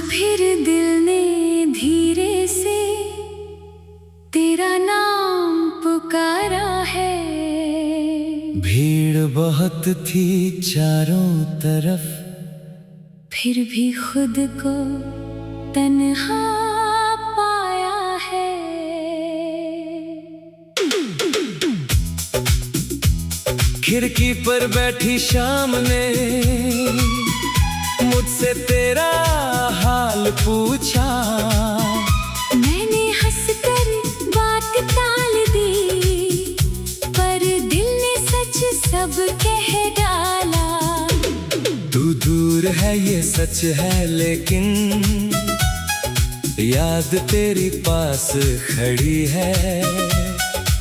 फिर दिल ने धीरे से तेरा नाम पुकारा है। भीड़ बहुत थी चारों तरफ, फिर भी खुद को तन्हा पाया है। खिड़की पर बैठी शाम ने मुझसे तेरा हाल पूछा। मैंने हंसकर बात टाल दी, पर दिल ने सच सब कह डाला। तू दूर है ये सच है, लेकिन याद तेरी पास खड़ी है।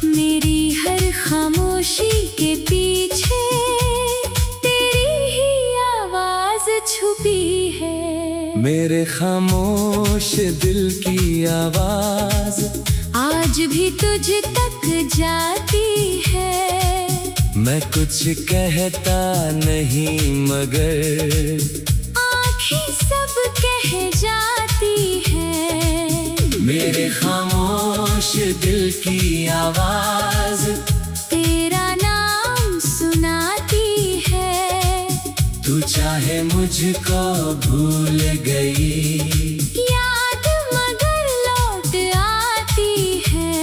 मेरी हर खामोशी के पीछे छुपी है। मेरे खामोश दिल की आवाज आज भी तुझ तक जाती है। मैं कुछ कहता नहीं मगर आँखें सब कह जाती है। मेरे खामोश दिल की आवाज तेरा नाम सुनाती है। तू चाहे मुझको भूल गई, याद मगर लौट आती है।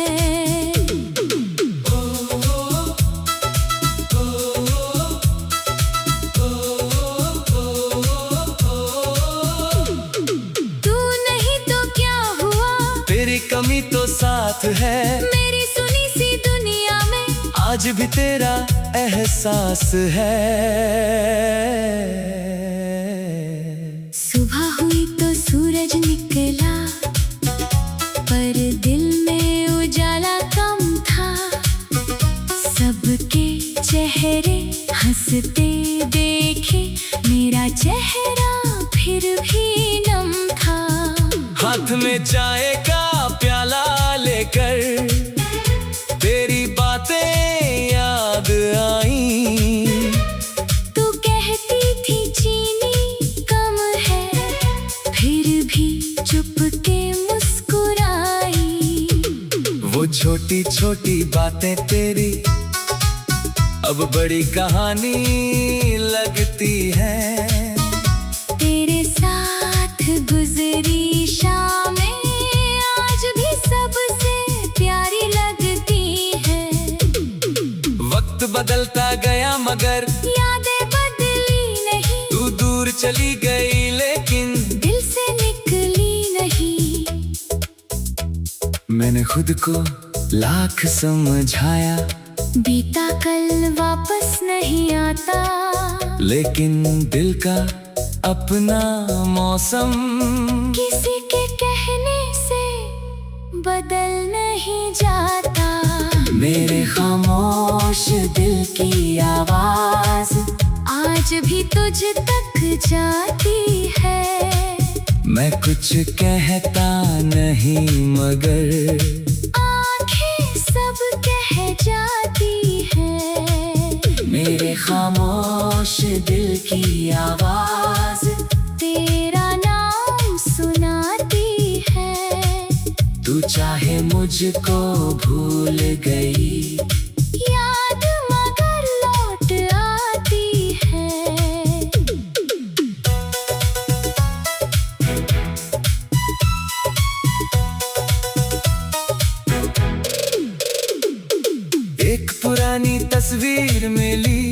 तू नहीं तो क्या हुआ, तेरी कमी तो साथ है। मेरी सुनी सी दुनिया में आज भी तेरा एहसास है। सुबह हुई तो सूरज निकला, पर दिल में उजाला कम था। सबके चेहरे हंसते देखे, मेरा चेहरा फिर भी नम था। हाथ में चाय का प्याला लेकर तेरी बातें याद आई। तू कहती थी चीनी कम है, फिर भी चुपके मुस्कुराई। वो छोटी छोटी बातें तेरी अब बड़ी कहानी लगती है। तेरे साथ गुजरी शामें आज भी सबसे प्यारी लगती है। वक्त बदलता गया मगर यादें बदली नहीं। तू दूर चली गई लेकिन दिल से निकली नहीं। मैंने खुद को लाख समझाया, बीता कल वापस नहीं आता। लेकिन दिल का अपना मौसम किसी के कहने से बदल नहीं जाता। मेरे खामोश दिल की आवाज आज भी तुझ तक जाती है। मैं कुछ कहता नहीं मगर आँखें सब कह जाती है। मेरे खामोश दिल की आवाज तेरा नाम सुनाती है। तू चाहे मुझको भूल गई, याद मगर लौट आती है। एक पुरानी तस्वीर मिली,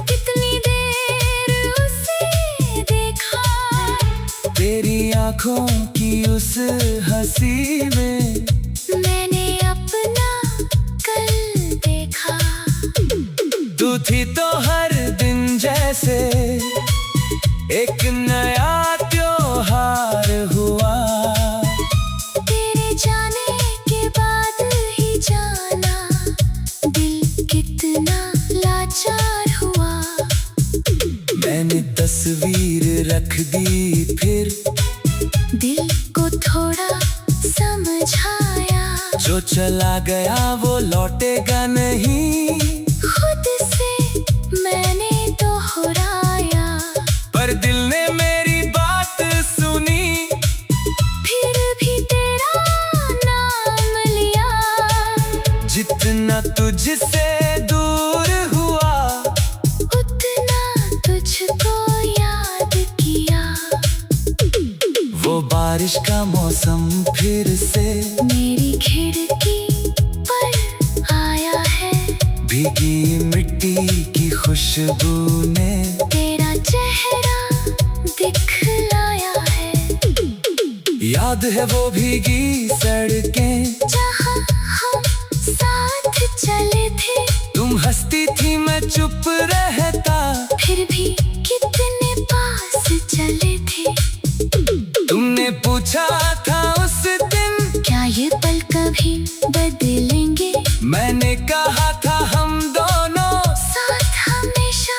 कितनी देर उसे देखा। तेरी आंखों की उस हंसी में मैंने अपना कल देखा। तू थी तो हर दिन जैसे एक नया त्योहार हुआ। तेरे जाने के बाद ही जाना दिल कितना लाचार रख दी फिर दिल को थोड़ा समझाया, जो चला गया वो लौटेगा नहीं, खुद से मैंने दोहराया। पर दिल ने मेरी बात सुनी, फिर भी तेरा नाम लिया। जितना तुझसे दूर हुआ उतना तुझको याद किया। वो बारिश का मौसम फिर से मेरी खिड़की पर आया है, भीगी मिट्टी की खुशबू ने तेरा चेहरा दिखलाया है। याद है वो भीगी सड़कें जहाँ हम साथ चले थे, तुम हंसती थी मैं चुप रहता, फिर भी कितने पास चले थे। तुमने पूछा था उस दिन क्या ये पल कभी बदलेंगे, मैंने कहा था हम दोनों साथ हमेशा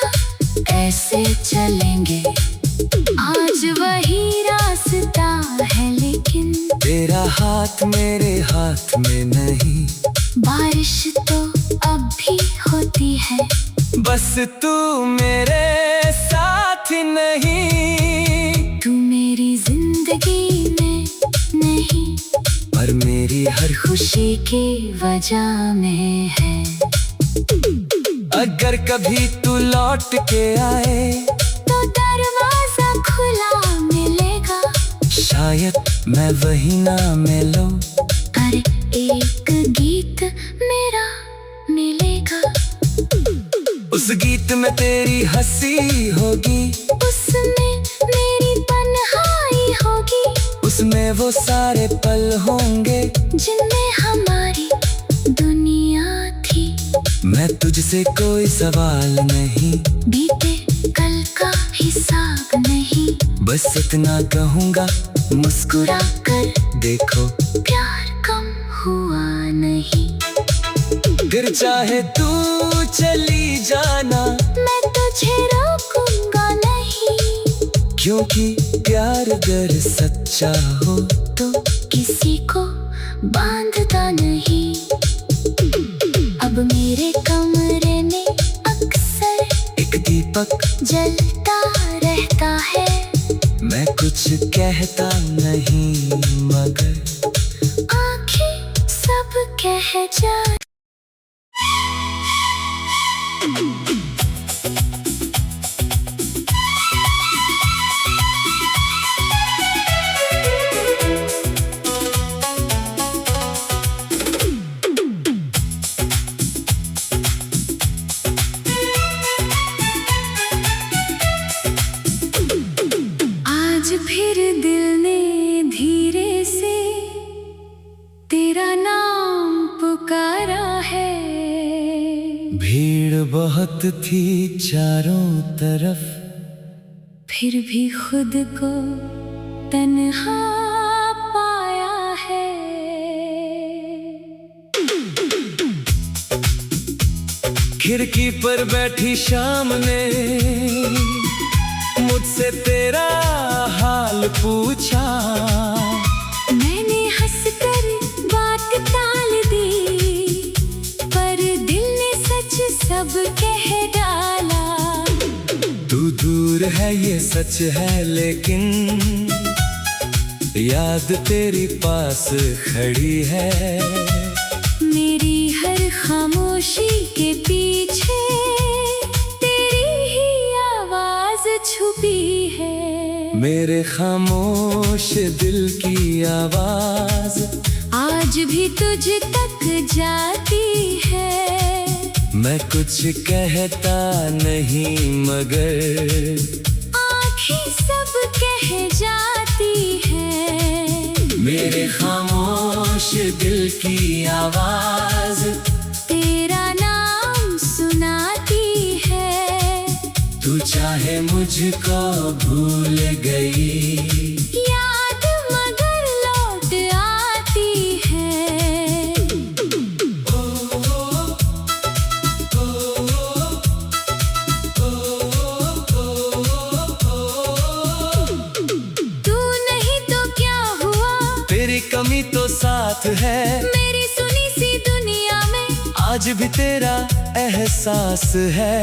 ऐसे चलेंगे। आज वही रास्ता है लेकिन तेरा हाथ मेरे हाथ में नहीं, बारिश तो अब भी होती है, बस तू मेरे साथ नहीं। तू मेरी जिंदगी में नहीं, पर मेरी हर खुशी की वजह में है। अगर कभी तू लौट के आए तो दरवाजा खुला मिलेगा, शायद मैं वही ना मिलूं, अरे एक गीत मेरा मिलेगा। उस गीत में तेरी हंसी होगी, उसमें मेरी तन्हाई होगी, उसमें वो सारे पल होंगे जिनमें हमारी दुनिया थी। मैं तुझसे कोई सवाल नहीं, बीते कल का हिसाब नहीं, बस इतना कहूँगा मुस्कुरा कर देखो, प्यार कम हुआ नहीं। फिर चाहे तू चली जाना, मैं तुझे रोकूंगा नहीं, क्योंकि प्यार अगर सच्चा हो तो किसी को बांधता नहीं। अब मेरे कमरे में अक्सर एक दीपक जलता रहता है, मैं कुछ कहता नहीं मगर आंखें सब कह जा। आज फिर दिल ने धीरे से तेरा नाम पुकारा है। भीड़ बहुत थी चारों तरफ, फिर भी खुद को तन्हा पाया है। खिड़की पर बैठी शाम ने मुझसे तेरा हाल पूछा, मैंने हंसकर बात टाल दी, पर दिल ने सच सब कह डाला। तू दूर है ये सच है लेकिन याद तेरी पास खड़ी है। मेरी हर खामोशी के पीछे तेरी ही आवाज छुपी है। मेरे खामोश दिल की आवाज आज भी तुझ तक जाती है। मैं कुछ कहता नहीं मगर आँखें सब कह जाती है। मेरे खामोश दिल की आवाज तेरा नाम सुनाती है। तू चाहे मुझको भूल गई, याद मगर लौट आती है। कमी तो साथ है, मेरी सुनी सी दुनिया में आज भी तेरा एहसास है।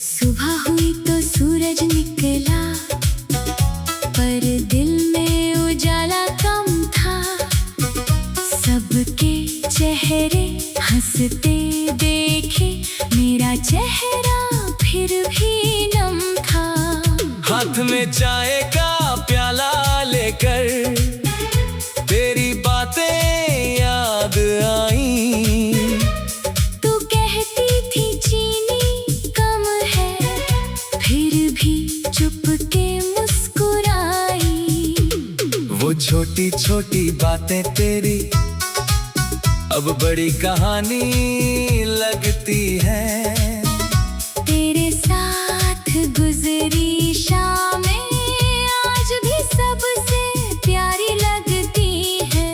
सुबह हुई तो सूरज निकला, पर दिल में उजाला कम था। सबके चेहरे हंसते देखे, मेरा चेहरा फिर भी नम था। हाथ में चाय का प्याला लेकर तेरी बातें याद आई। तू कहती थी चीनी कम है, फिर भी चुपके मुस्कुराई। वो छोटी छोटी बातें तेरी अब बड़ी कहानी लगती है। तेरे साथ गुजरी शामें आज भी सबसे प्यारी लगती है।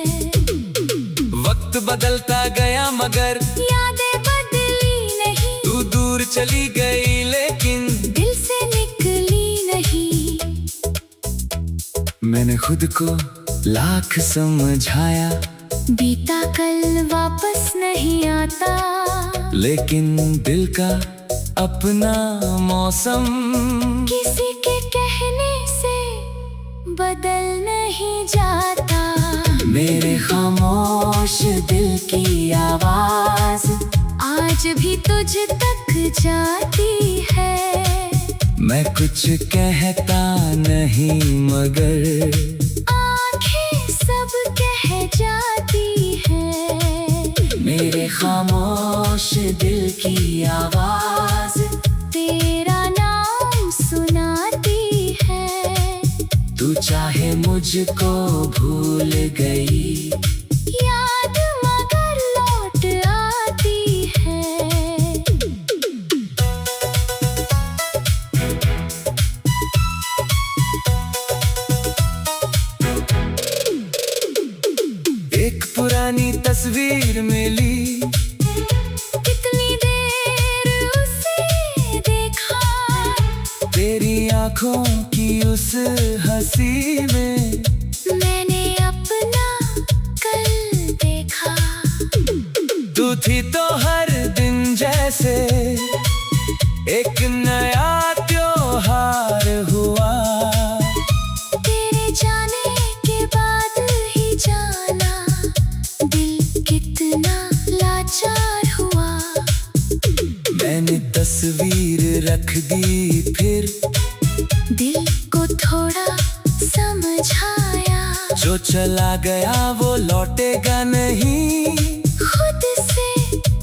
वक्त बदलता गया मगर यादें बदली नहीं, तू दूर चली गई लेकिन दिल से निकली नहीं। मैंने खुद को लाख समझाया, बीता कल वापस नहीं आता, लेकिन दिल का अपना मौसम किसी के कहने से बदल नहीं जाता। मेरे खामोश दिल की आवाज आज भी तुझ तक जाती है। मैं कुछ कहता नहीं मगर आंखें सब कह जाती है। मेरे खामोश दिल की आवाज तेरा नाम सुनाती है। तू चाहे मुझको भूल गई, याद मगर लौट आती है। एक पुरानी तस्वीर मिली, कितनी देर उसे देखा, तेरी आंखों की उस हंसी में मैंने अपना कल देखा। तू थी तो हर दिन जैसे एक नया त्योहार हुआ। तेरे जाने के बाद ही जाना, दिल कितना लाचार हुआ। मैंने तस्वीर रख दी फिर दिल को थोड़ा समझाया, जो चला गया वो लौटेगा नहीं। खुद से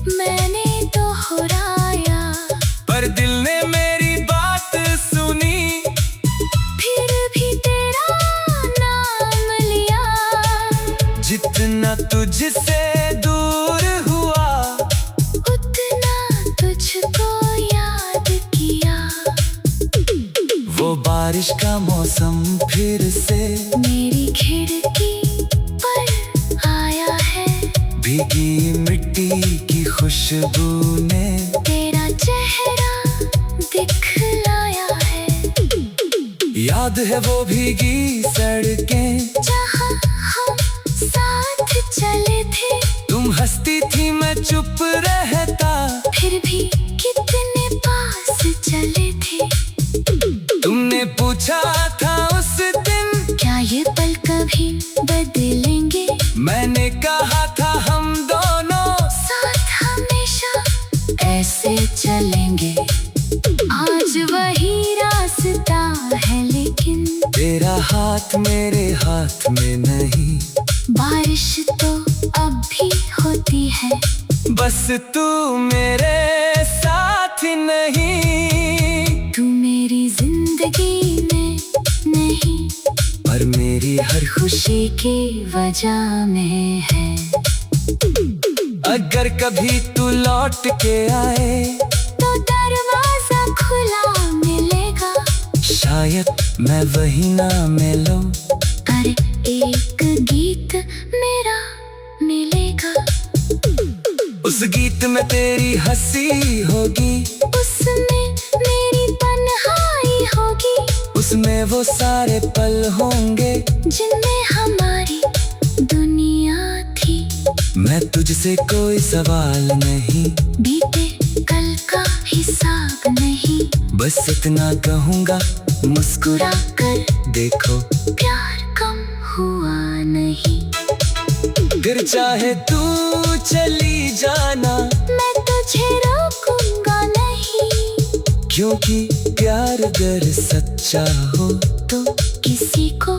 मैंने दोहराया, पर दिल ने मेरी बात सुनी, फिर भी तेरा नाम लिया। जितना तुझसे दूर हुआ उतना तुझको याद किया। वो बारिश का मौसम फिर से मेरी खिड़की पर आया है, भीगी मिट्टी की खुशबू ने तेरा चेहरा दिखलाया है। याद है वो भीगी सड़कें, जहाँ हम साथ चले थे, तुम हंसती थी मैं चुप रहता। फिर भी कितने पास चले थे। तुमने पूछा था उस दिन, क्या ये पल कभी बदलेंगे? मैंने कहा था हम दोनों साथ हमेशा ऐसे चलेंगे। आज वही रास्ता है लेकिन तेरा हाथ मेरे हाथ में नहीं। बारिश तो अब भी होती है, बस तू मेरे साथ नहीं। तू मेरी जिंदगी में नहीं, पर मेरी हर खुशी की वजह में है। अगर कभी तू लौट के आए तो दरवाजा खुला मिलेगा, शायद मैं वही ना मिलूं। अरे एक गीत मेरा मिलेगा, उस गीत में तेरी हंसी होगी, उसमें मेरी तन्हाई होगी। उसमें में वो सारे पल होंगे जिनमें हमारी दुनिया थी। मैं तुझसे कोई सवाल नहीं, बीते कल का हिसाब नहीं, बस इतना कहूँगा मुस्कुरा कर देखो, प्यार कम हुआ नहीं। फिर चाहे तू चली जाना, मैं तुझे रोकूंगा नहीं, क्योंकि प्यार अगर सच्चा हो तो किसी को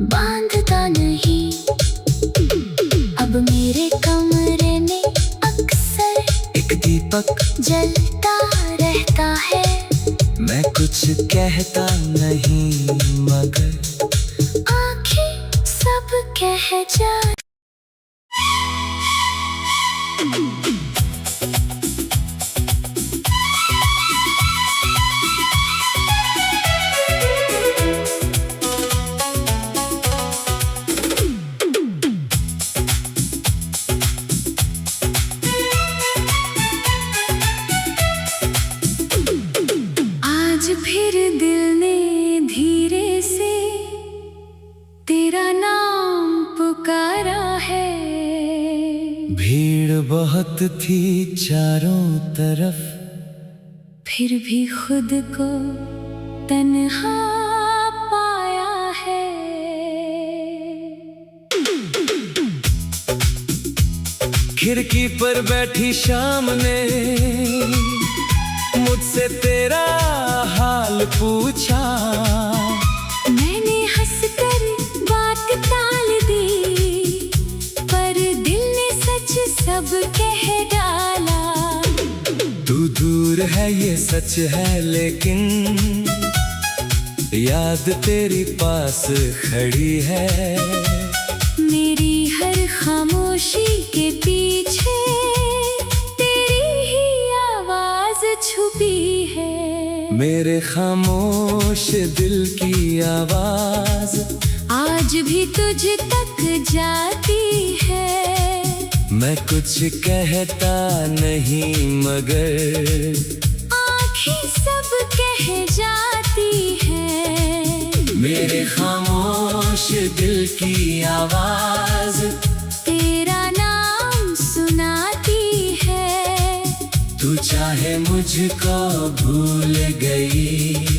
बांधता नहीं। अब मेरे कमरे में अक्सर एक दीपक जलता रहता है। मैं कुछ कहता नहीं मगर आँखें सब कह जा। आज फिर दिल ने धीरे से तेरा नाम पुकारा है। भीड़ बहुत थी चारों तरफ, फिर भी खुद को तन्हा पाया है। खिड़की पर बैठी शाम ने मुझसे तेरा हाल पूछा। मैंने हंसकर बात टाल दी, पर दिल ने सच सब कह डाला। तू दूर है ये सच है, लेकिन याद तेरी पास खड़ी है। मेरी हर खामोशी के पीछे तेरी ही आवाज छुपी है। मेरे खामोश दिल की आवाज आज भी तुझ तक जाती है। मैं कुछ कहता नहीं मगर आँखें सब कह जाती है। मेरे खामोश दिल की आवाज तेरा नाम सुनाती है। तू चाहे मुझको भूल गई,